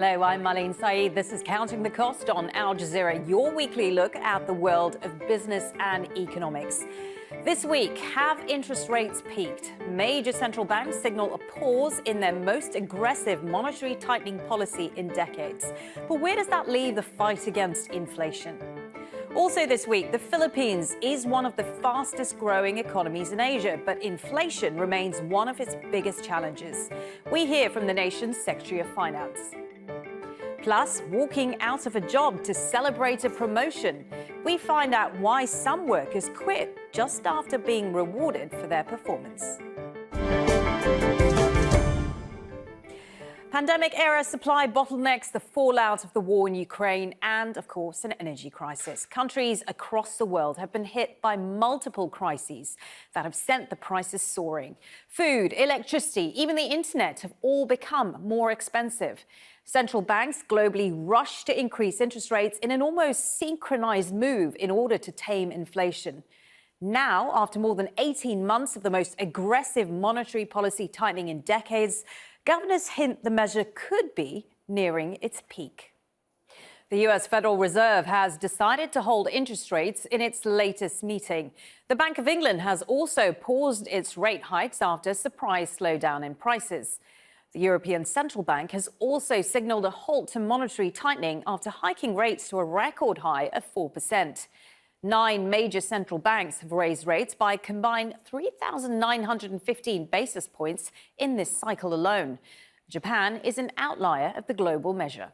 Hello, I'm Marlene Saeed. This is Counting the Cost on Al Jazeera, your weekly look at the world of business and economics. This week, have interest rates peaked? Major central banks signal a pause in their most aggressive monetary tightening policy in decades. But where does that leave the fight against inflation? Also this week, the Philippines is one of the fastest growing economies in Asia, but inflation remains one of its biggest challenges. We hear from the nation's Secretary of Finance. Plus, walking out of a job to celebrate a promotion. We find out why some workers quit just after being rewarded for their performance. Pandemic-era supply bottlenecks, the fallout of the war in Ukraine, and, of course, an energy crisis. Countries across the world have been hit by multiple crises that have sent the prices soaring. Food, electricity, even the internet have all become more expensive. Central banks globally rush to increase interest rates in an almost synchronized move in order to tame inflation. Now, after more than 18 months of the most aggressive monetary policy tightening in decades, governors hint the measure could be nearing its peak. The US Federal Reserve has decided to hold interest rates in its latest meeting. The Bank of England has also paused its rate hikes after a surprise slowdown in prices. The European Central Bank has also signaled a halt to monetary tightening after hiking rates to a record high of 4%. 9 major central banks have raised rates by a combined 3,915 basis points in this cycle alone. Japan is an outlier of the global measure.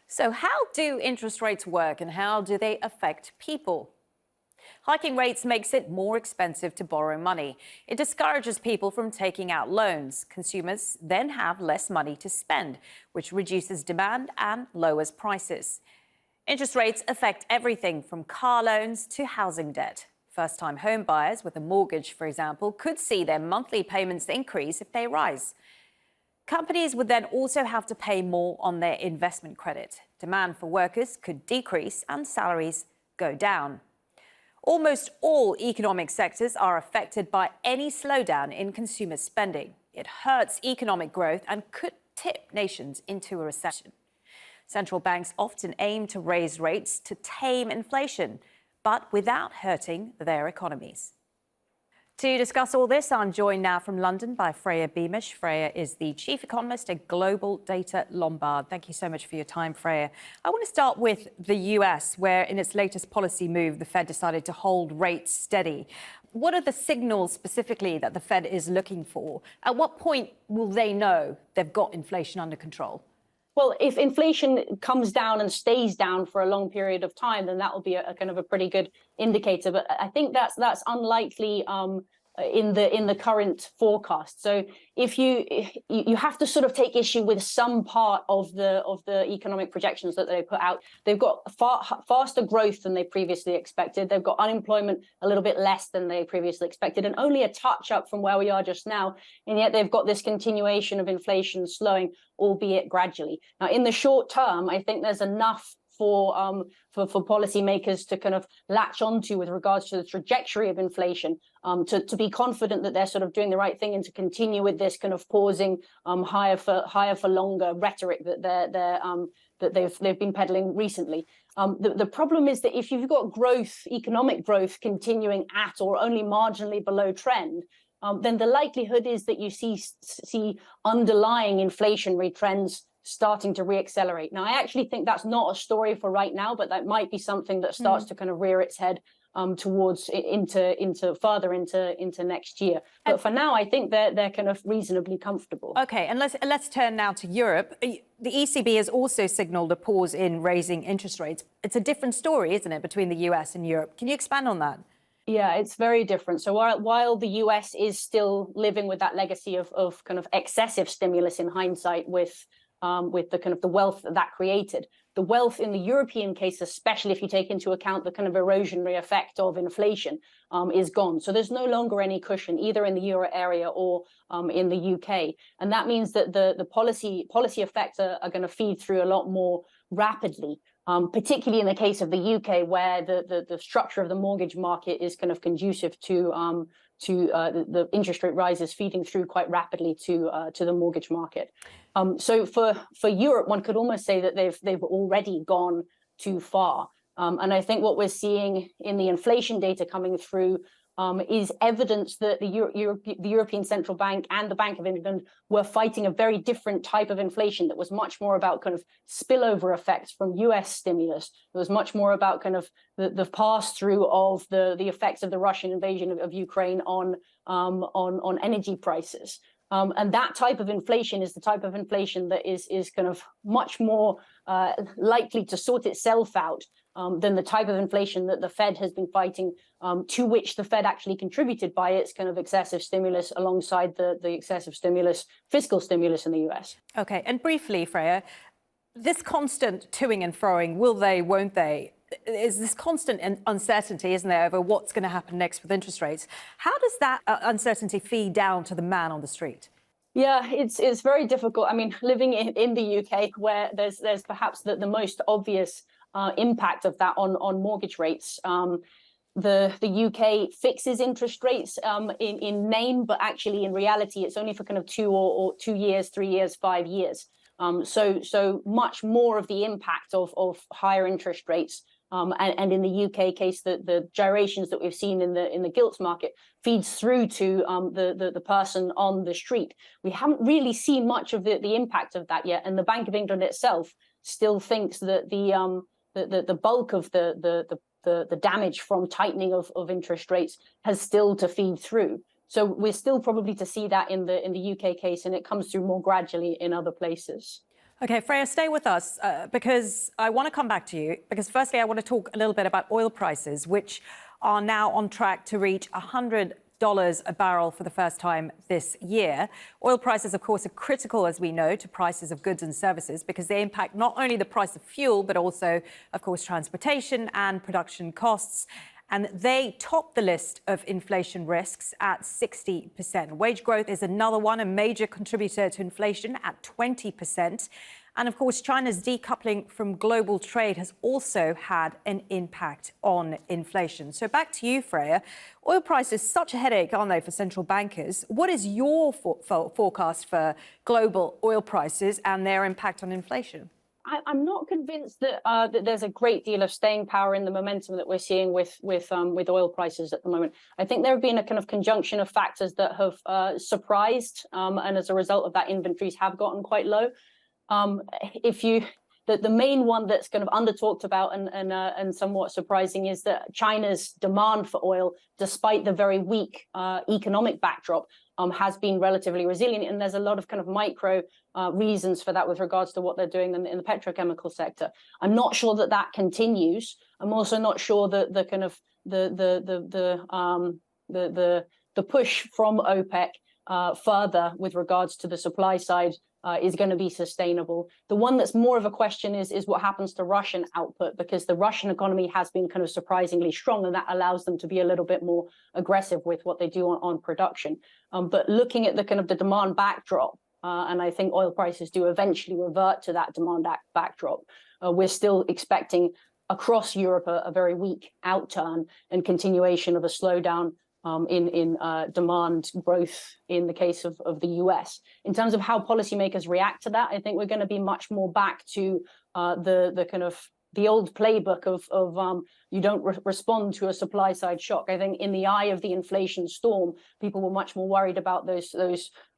So how do interest rates work and how do they affect people? Hiking rates makes it more expensive to borrow money. It discourages people from taking out loans. Consumers then have less money to spend, which reduces demand and lowers prices. Interest rates affect everything from car loans to housing debt. First-time home buyers with a mortgage, for example, could see their monthly payments increase if they rise. Companies would then also have to pay more on their investment credit. Demand for workers could decrease and salaries go down. Almost all economic sectors are affected by any slowdown in consumer spending. It hurts economic growth and could tip nations into a recession. Central banks often aim to raise rates to tame inflation, but without hurting their economies. To discuss all this, I'm joined now from London by Freya Beamish. Freya is the Chief Economist at Global Data Lombard. Thank you so much for your time, Freya. I want to start with the US, where in its latest policy move, the Fed decided to hold rates steady. What are the signals specifically that the Fed is looking for? At what point will they know they've got inflation under control? Well, if inflation comes down and stays down for a long period of time, then that will be a kind of a pretty good indicator. But I think that's unlikely in the current forecast. So if you have to sort of take issue with some part of the economic projections that they put out. They've got faster growth than they previously expected. They've got unemployment a little bit less than they previously expected, and only a touch up from where we are just now. And yet they've got this continuation of inflation slowing, albeit gradually. Now, in the short term, I think there's enough for policymakers to kind of latch onto with regards to the trajectory of inflation, to be confident that they're sort of doing the right thing and to continue with this kind of pausing higher for longer rhetoric that they've been peddling recently. The problem is that if you've got economic growth continuing at or only marginally below trend, then the likelihood is that you see underlying inflationary trends starting to reaccelerate. Now, I actually think that's not a story for right now, but that might be something that starts to kind of rear its head towards further into next year. But for now, I think they're kind of reasonably comfortable. Okay, and let's turn now to Europe. The ECB has also signaled a pause in raising interest rates. It's a different story, isn't it, between the US and Europe? Can you expand on that? Yeah, it's very different. So while the US is still living with that legacy of kind of excessive stimulus in hindsight with the kind of the wealth that created. The wealth in the European case, especially if you take into account the kind of erosionary effect of inflation, is gone. So there's no longer any cushion either in the euro area or in the UK. And that means that the policy effects are going to feed through a lot more rapidly. Particularly in the case of the UK, where the structure of the mortgage market is kind of conducive to the interest rate rises feeding through quite rapidly to the mortgage market. So for Europe, one could almost say that they've already gone too far. And I think what we're seeing in the inflation data coming through is evidence that the European Central Bank and the Bank of England were fighting a very different type of inflation that was much more about kind of spillover effects from US stimulus. It was much more about kind of the pass-through of the effects of the Russian invasion of Ukraine on energy prices. And that type of inflation is the type of inflation that is kind of much more likely to sort itself out than the type of inflation that the Fed has been fighting, to which the Fed actually contributed by its kind of excessive stimulus alongside the excessive stimulus, fiscal stimulus in the US. Okay, and briefly, Freya, this constant toing and froing, will they, won't they, is this constant uncertainty, isn't there, over what's going to happen next with interest rates? How does that uncertainty feed down to the man on the street? Yeah, it's very difficult. I mean, living in the UK, where there's perhaps the most obvious impact of that on mortgage rates. The UK fixes interest rates in name, but actually in reality, it's only for kind of 2 years, 3 years, 5 years. So much more of the impact of higher interest rates. And in the UK case, the gyrations that we've seen in the gilts market feeds through to the person on the street. We haven't really seen much of the impact of that yet, and the Bank of England itself still thinks that the bulk of the damage from tightening of interest rates has still to feed through. So we're still probably to see that in the UK case, and it comes through more gradually in other places. Okay, Freya, stay with us because I want to come back to you. Because firstly, I want to talk a little bit about oil prices, which are now on track to reach $100 a barrel for the first time this year. Oil prices, of course, are critical, as we know, to prices of goods and services because they impact not only the price of fuel, but also, of course, transportation and production costs. And they top the list of inflation risks at 60%. Wage growth is another one, a major contributor to inflation at 20%. And of course, China's decoupling from global trade has also had an impact on inflation. So back to you, Freya. Oil prices, such a headache, aren't they, for central bankers? What is your forecast for global oil prices and their impact on inflation? I'm not convinced that that there's a great deal of staying power in the momentum that we're seeing with oil prices at the moment. I think there have been a kind of conjunction of factors that have surprised, and as a result of that, inventories have gotten quite low. The main one that's kind of under talked about and somewhat surprising is that China's demand for oil, despite the very weak economic backdrop, has been relatively resilient, and there's a lot of kind of micro reasons for that with regards to what they're doing in the petrochemical sector. I'm not sure that continues. I'm also not sure that the kind of the push from OPEC further with regards to the supply side is going to be sustainable. The one that's more of a question is what happens to Russian output, because the Russian economy has been kind of surprisingly strong, and that allows them to be a little bit more aggressive with what they do on production. But looking at the kind of the demand backdrop, and I think oil prices do eventually revert to that demand backdrop, we're still expecting across Europe a very weak outturn and continuation of a slowdown in demand growth in the case of the US. In terms of how policymakers react to that, I think we're going to be much more back to the kind of the old playbook of you don't respond to a supply side shock. I think in the eye of the inflation storm, people were much more worried about those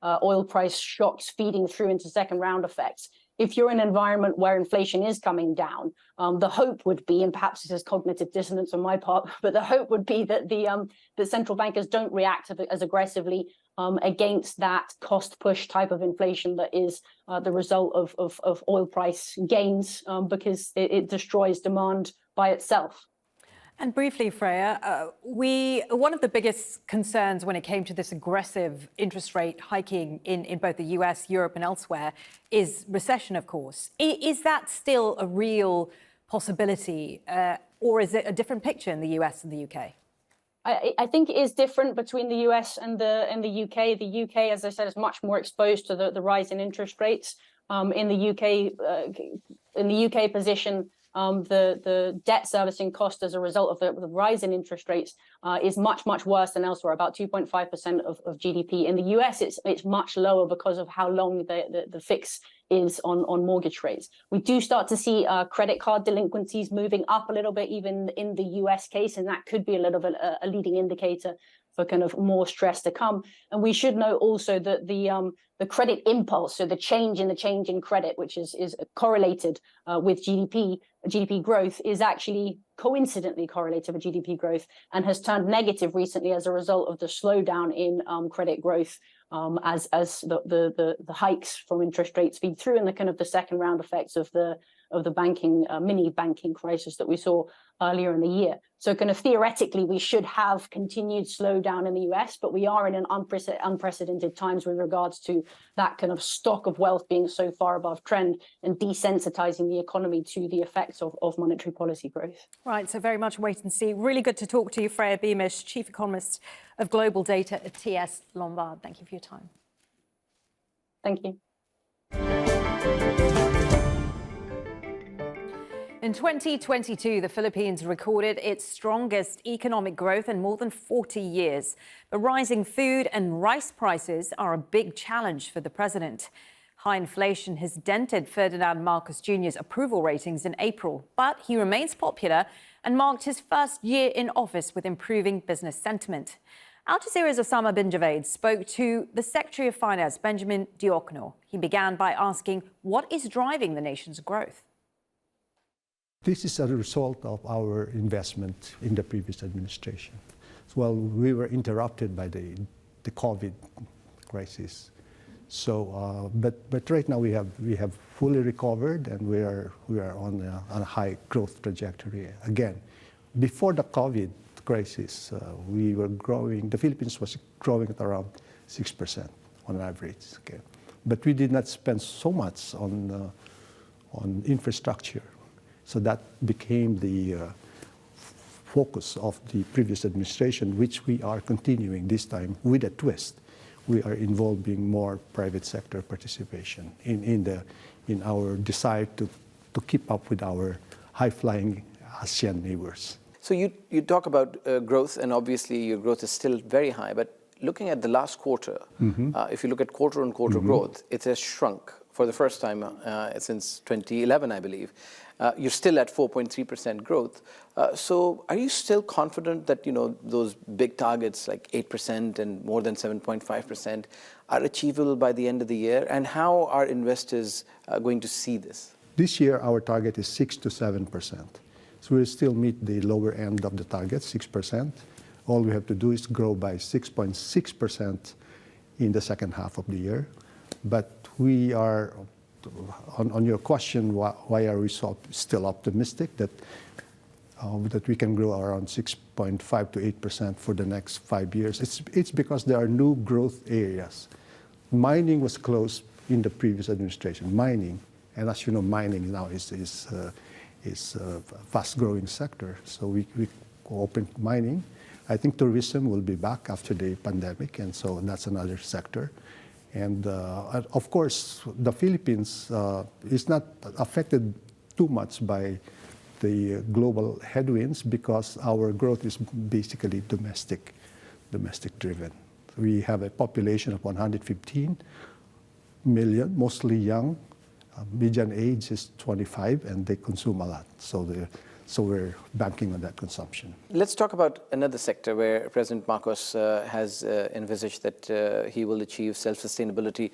oil price shocks feeding through into second round effects. If you're in an environment where inflation is coming down, the hope would be, and perhaps this is cognitive dissonance on my part, but the hope would be that the central bankers don't react as aggressively against that cost push type of inflation that is the result of oil price gains, because it destroys demand by itself. And briefly, Freya, one of the biggest concerns when it came to this aggressive interest rate hiking in both the US, Europe and elsewhere is recession, of course. Is that still a real possibility, or is it a different picture in the US and the UK? I think it is different between the US and the UK. The UK, as I said, is much more exposed to the rise in interest rates. In the UK position, the debt servicing cost as a result of the rise in interest rates is much, much worse than elsewhere, about 2.5% of GDP. In the US, it's much lower because of how long the fix is on mortgage rates. We do start to see credit card delinquencies moving up a little bit, even in the US case, and that could be a little bit a leading indicator for kind of more stress to come. And we should know also that the credit impulse, so the change in credit, which is correlated with GDP growth, is actually coincidentally correlated with GDP growth and has turned negative recently as a result of the slowdown in credit growth as the hikes from interest rates feed through, and the kind of the second round effects of the banking mini banking crisis that we saw earlier in the year. So kind of theoretically, we should have continued slowdown in the US, but we are in an unprecedented times with regards to that kind of stock of wealth being so far above trend and desensitizing the economy to the effects of monetary policy growth. Right, so very much wait and see. Really good to talk to you, Freya Beamish, Chief Economist of Global Data at TS Lombard. Thank you for your time. Thank you. In 2022, the Philippines recorded its strongest economic growth in more than 40 years. But rising food and rice prices are a big challenge for the president. High inflation has dented Ferdinand Marcos Jr.'s approval ratings in April, but he remains popular and marked his first year in office with improving business sentiment. Al Jazeera's Osama bin Javed spoke to the Secretary of Finance, Benjamin Diocno. He began by asking what is driving the nation's growth. This is a result of our investment in the previous administration. Well, we were interrupted by the COVID crisis. So, but right now we have fully recovered, and we are on a high growth trajectory again. Before the COVID crisis, we were growing. The Philippines was growing at around 6% on average. Okay, but we did not spend so much on infrastructure. So that became the focus of the previous administration, which we are continuing this time with a twist. We are involving more private sector participation in our desire to keep up with our high-flying ASEAN neighbors. So you talk about growth, and obviously your growth is still very high. But looking at the last quarter, if you look at quarter-on-quarter growth, it has shrunk for the first time since 2011, I believe. You're still at 4.3% growth. So are you still confident that those big targets like 8% and more than 7.5% are achievable by the end of the year? And how are investors going to see this? This year, our target is 6 to 7%. So we'll still meet the lower end of the target, 6%. All we have to do is grow by 6.6% in the second half of the year. But we are, on your question, why are we still optimistic that we can grow around 6.5 to 8% for the next 5 years? It's because there are new growth areas. Mining was closed in the previous administration. Mining, and as you know, mining now is a fast-growing sector. So we opened mining. I think tourism will be back after the pandemic, and so that's another sector. And of course, the Philippines is not affected too much by the global headwinds because our growth is basically domestic driven. We have a population of 115 million, mostly young. Median age is 25, and they consume a lot. So we're banking on that consumption. Let's talk about another sector where President Marcos has envisaged that he will achieve self-sustainability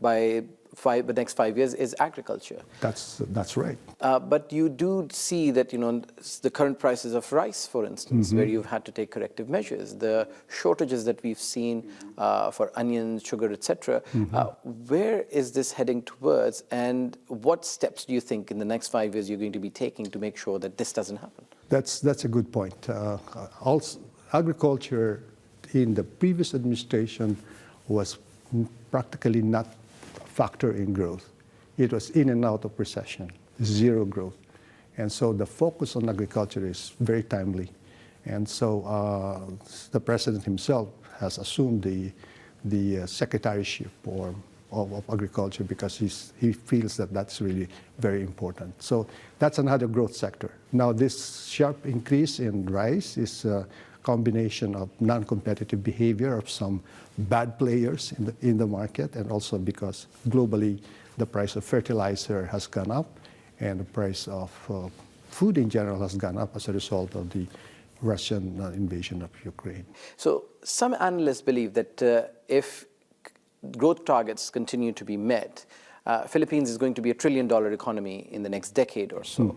by the next 5 years is agriculture. That's right. But you do see that the current prices of rice, for instance, where you've had to take corrective measures, the shortages that we've seen for onions, sugar, etc. Where is this heading towards, and what steps do you think in the next 5 years you're going to be taking to make sure that this doesn't happen? That's a good point. Also, agriculture in the previous administration was practically not factor in growth. It was in and out of recession, zero growth. And so the focus on agriculture is very timely. And so the president himself has assumed the secretaryship or of agriculture because he feels that that's really very important. So that's another growth sector. Now, this sharp increase in rice is a combination of non-competitive behavior of some bad players in the market, and also because globally the price of fertilizer has gone up and the price of food in general has gone up as a result of the Russian invasion of Ukraine. So some analysts believe that if growth targets continue to be met, Philippines is going to be $1 trillion economy in the next decade or so.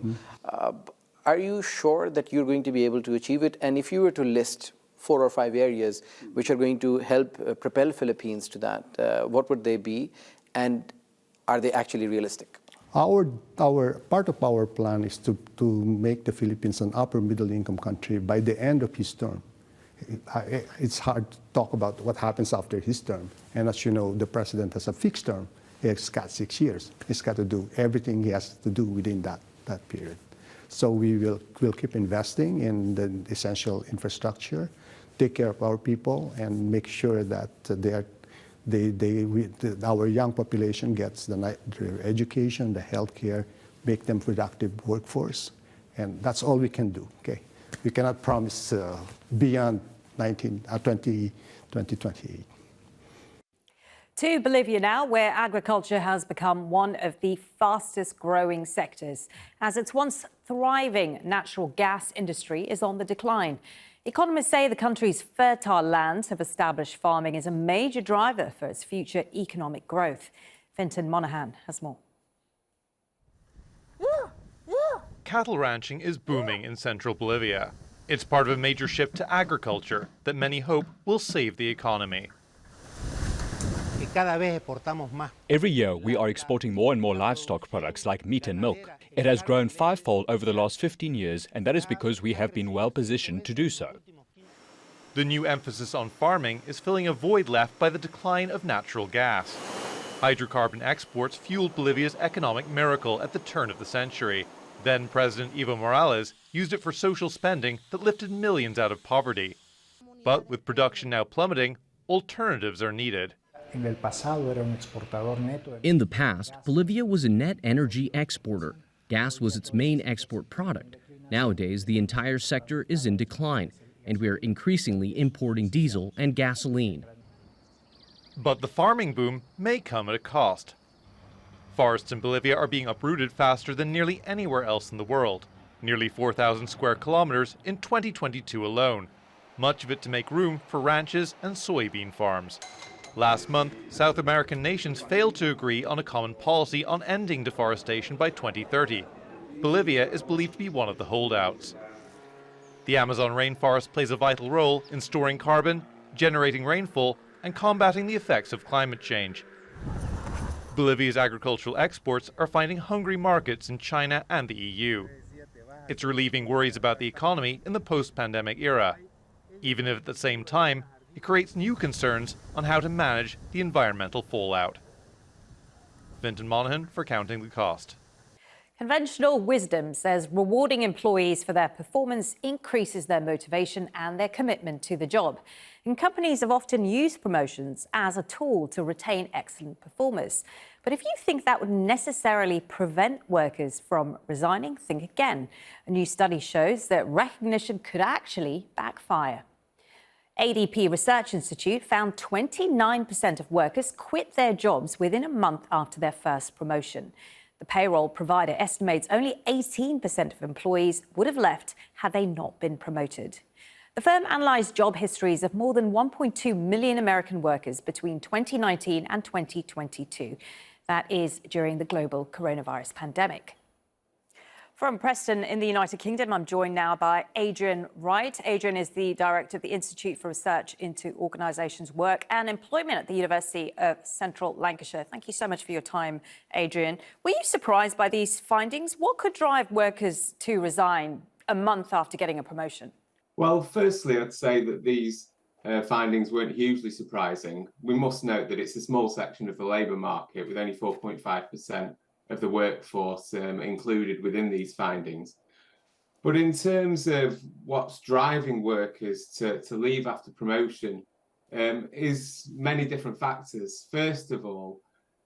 Are you sure that you're going to be able to achieve it? And if you were to list 4 or 5 areas which are going to help propel Philippines to that, what would they be? And are they actually realistic? Our part of our plan is to make the Philippines an upper middle income country by the end of his term. It's hard to talk about what happens after his term. And as you know, the president has a fixed term. He's got 6 years. He's got to do everything he has to do within that period. So we'll keep investing in the essential infrastructure, take care of our people, and make sure that our young population gets their education, the health care, make them productive workforce. And that's all we can do, okay? We cannot promise beyond 2028. To Bolivia now, where agriculture has become one of the fastest growing sectors, as its once thriving natural gas industry is on the decline. Economists say the country's fertile lands have established farming as a major driver for its future economic growth. Fintan Monahan has more. Cattle ranching is booming in central Bolivia. It's part of a major shift to agriculture that many hope will save the economy. Every year, we are exporting more and more livestock products like meat and milk. It has grown fivefold over the last 15 years, and that is because we have been well positioned to do so. The new emphasis on farming is filling a void left by the decline of natural gas. Hydrocarbon exports fueled Bolivia's economic miracle at the turn of the century. Then President Evo Morales used it for social spending that lifted millions out of poverty. But with production now plummeting, alternatives are needed. In the past, Bolivia was a net energy exporter. Gas was its main export product. Nowadays, the entire sector is in decline, and we are increasingly importing diesel and gasoline. But the farming boom may come at a cost. Forests in Bolivia are being uprooted faster than nearly anywhere else in the world, nearly 4,000 square kilometers in 2022 alone, much of it to make room for ranches and soybean farms. Last month, South American nations failed to agree on a common policy on ending deforestation by 2030. Bolivia is believed to be one of the holdouts. The Amazon rainforest plays a vital role in storing carbon, generating rainfall, and combating the effects of climate change. Bolivia's agricultural exports are finding hungry markets in China and the EU. It's relieving worries about the economy in the post-pandemic era, even if at the same time it creates new concerns on how to manage the environmental fallout. Fintan Monahan for Counting the Cost. Conventional wisdom says rewarding employees for their performance increases their motivation and their commitment to the job. And companies have often used promotions as a tool to retain excellent performers. But if you think that would necessarily prevent workers from resigning, think again. A new study shows that recognition could actually backfire. ADP Research Institute found 29% of workers quit their jobs within a month after their first promotion. The payroll provider estimates only 18% of employees would have left had they not been promoted. The firm analysed job histories of more than 1.2 million American workers between 2019 and 2022. That is during the global coronavirus pandemic. From Preston in the United Kingdom, I'm joined now by Adrian Wright. Adrian is the director of the Institute for Research into Organisations' Work and Employment at the University of Central Lancashire. Thank you so much for your time, Adrian. Were you surprised by these findings? What could drive workers to resign a month after getting a promotion? Well, firstly, I'd say that these findings weren't hugely surprising. We must note that it's a small section of the labour market, with only 4.5% of the workforce included within these findings. But in terms of what's driving workers to leave after promotion is many different factors. First of all,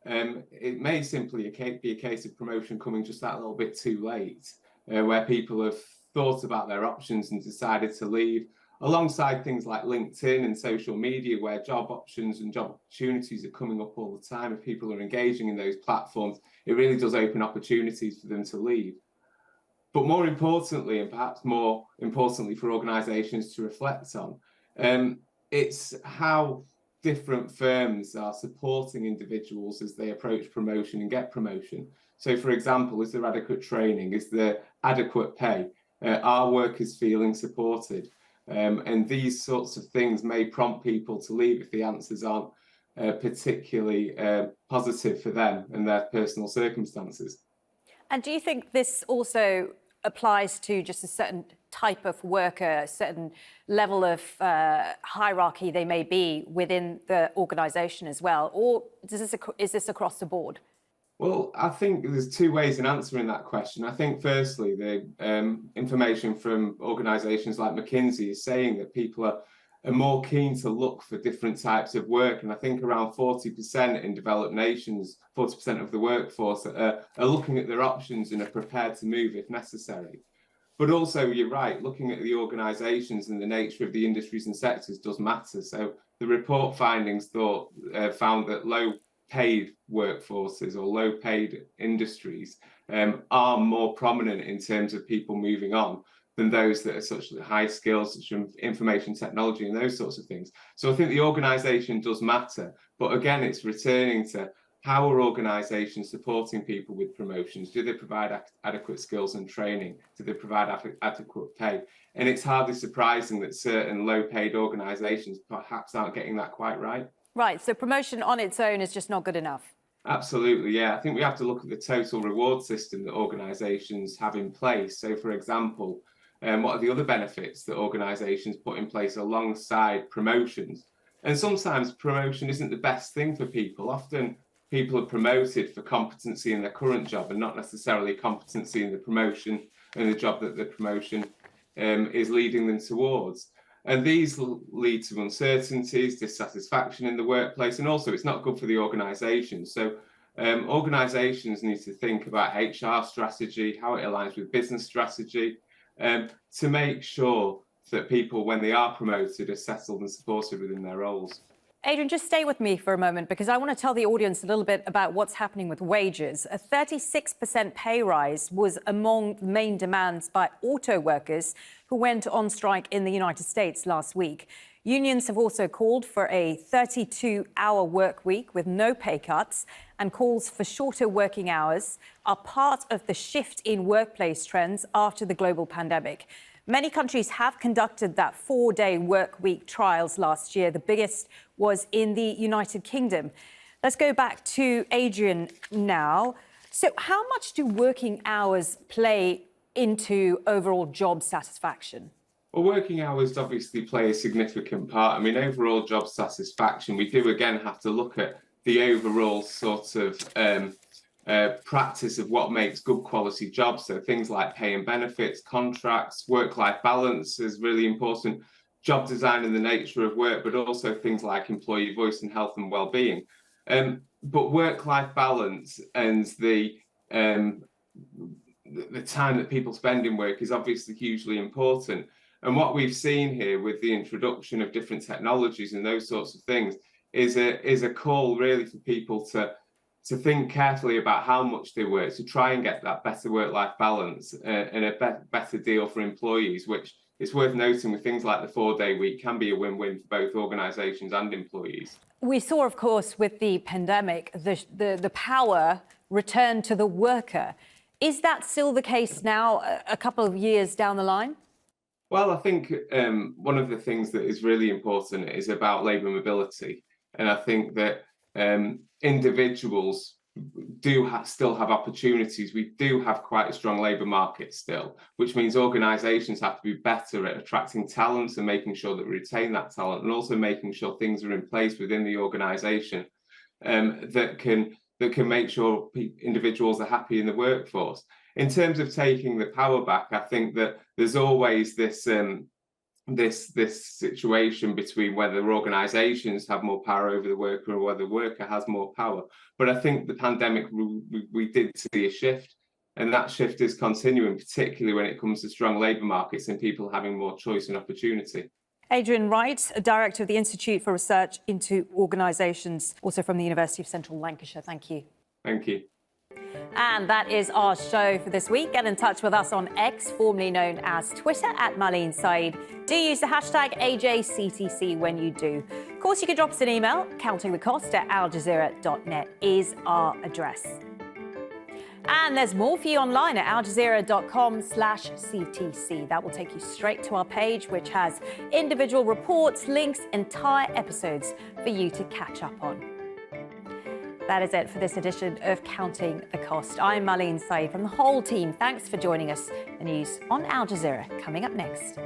it may simply be a case of promotion coming just that little bit too late, where people have thought about their options and decided to leave, alongside things like LinkedIn and social media, where job options and job opportunities are coming up all the time. If people are engaging in those platforms, it really does open opportunities for them to leave. But more importantly, and perhaps more importantly for organisations to reflect on, it's how different firms are supporting individuals as they approach promotion and get promotion. So, for example, is there adequate training? Is there adequate pay? Are workers feeling supported? And these sorts of things may prompt people to leave if the answers aren't particularly positive for them and their personal circumstances. And do you think this also applies to just a certain type of worker, a certain level of hierarchy they may be within the organisation as well? Or is this across the board? Well, I think there's two ways in answering that question. I think, firstly, the information from organisations like McKinsey is saying that people are more keen to look for different types of work. And I think around 40% in developed nations, 40% of the workforce are looking at their options and are prepared to move if necessary. But also, you're right, looking at the organisations and the nature of the industries and sectors does matter. So the report findings found that low-paid workforces or low-paid industries are more prominent in terms of people moving on than those that are such high skills, such as information technology and those sorts of things. So I think the organisation does matter. But again, it's returning to how are organisations supporting people with promotions? Do they provide adequate skills and training? Do they provide adequate pay? And it's hardly surprising that certain low-paid organisations perhaps aren't getting that quite right. Right, so promotion on its own is just not good enough. Absolutely, yeah. I think we have to look at the total reward system that organisations have in place. So, for example, what are the other benefits that organisations put in place alongside promotions? And sometimes promotion isn't the best thing for people. Often people are promoted for competency in their current job and not necessarily competency in the promotion and the job that the promotion is leading them towards. And these lead to uncertainties, dissatisfaction in the workplace, and also it's not good for the organisation. So organisations need to think about HR strategy, how it aligns with business strategy, to make sure that people, when they are promoted, are settled and supported within their roles. Adrian, just stay with me for a moment, because I want to tell the audience a little bit about what's happening with wages. A 36% pay rise was among the main demands by auto workers who went on strike in the United States last week. Unions have also called for a 32-hour work week with no pay cuts, and calls for shorter working hours are part of the shift in workplace trends after the global pandemic. Many countries have conducted that 4-day work week trials last year. The biggest was in the United Kingdom. Let's go back to Adrian now. So how much do working hours play into overall job satisfaction? Well, working hours obviously play a significant part. I mean, overall job satisfaction, we do again have to look at the overall sort of practice of what makes good quality jobs. So things like pay and benefits, contracts, work-life balance is really important, job design and the nature of work, but also things like employee voice and health and well-being. But work-life balance and the time that people spend in work is obviously hugely important. And what we've seen here with the introduction of different technologies and those sorts of things is a call really for people to think carefully about how much they work, to try and get that better work-life balance and a better deal for employees, which it's worth noting with things like the 4-day week can be a win-win for both organisations and employees. We saw, of course, with the pandemic, the power returned to the worker. Is that still the case now, a couple of years down the line? Well, I think one of the things that is really important is about labour mobility. And I think that individuals do still have opportunities. We do have quite a strong labour market still, which means organisations have to be better at attracting talent and making sure that we retain that talent, and also making sure things are in place within the organisation that can make sure individuals are happy in the workforce. In terms of taking the power back, I think that there's always this this situation between whether organisations have more power over the worker or whether the worker has more power. But I think the pandemic, we did see a shift, and that shift is continuing, particularly when it comes to strong labour markets and people having more choice and opportunity. Adrian Wright, Director of the Institute for Research into Organisations, also from the University of Central Lancashire. Thank you. Thank you. And that is our show for this week. Get in touch with us on X, formerly known as Twitter, at Marlene Saeed. Do use the hashtag AJCTC when you do. Of course, you can drop us an email. countingthecost@aljazeera.net is our address. And there's more for you online at aljazeera.com/CTC. That will take you straight to our page, which has individual reports, links, entire episodes for you to catch up on. That is it for this edition of Counting the Cost. I'm Marlene Saeed from the whole team. Thanks for joining us. The news on Al Jazeera coming up next.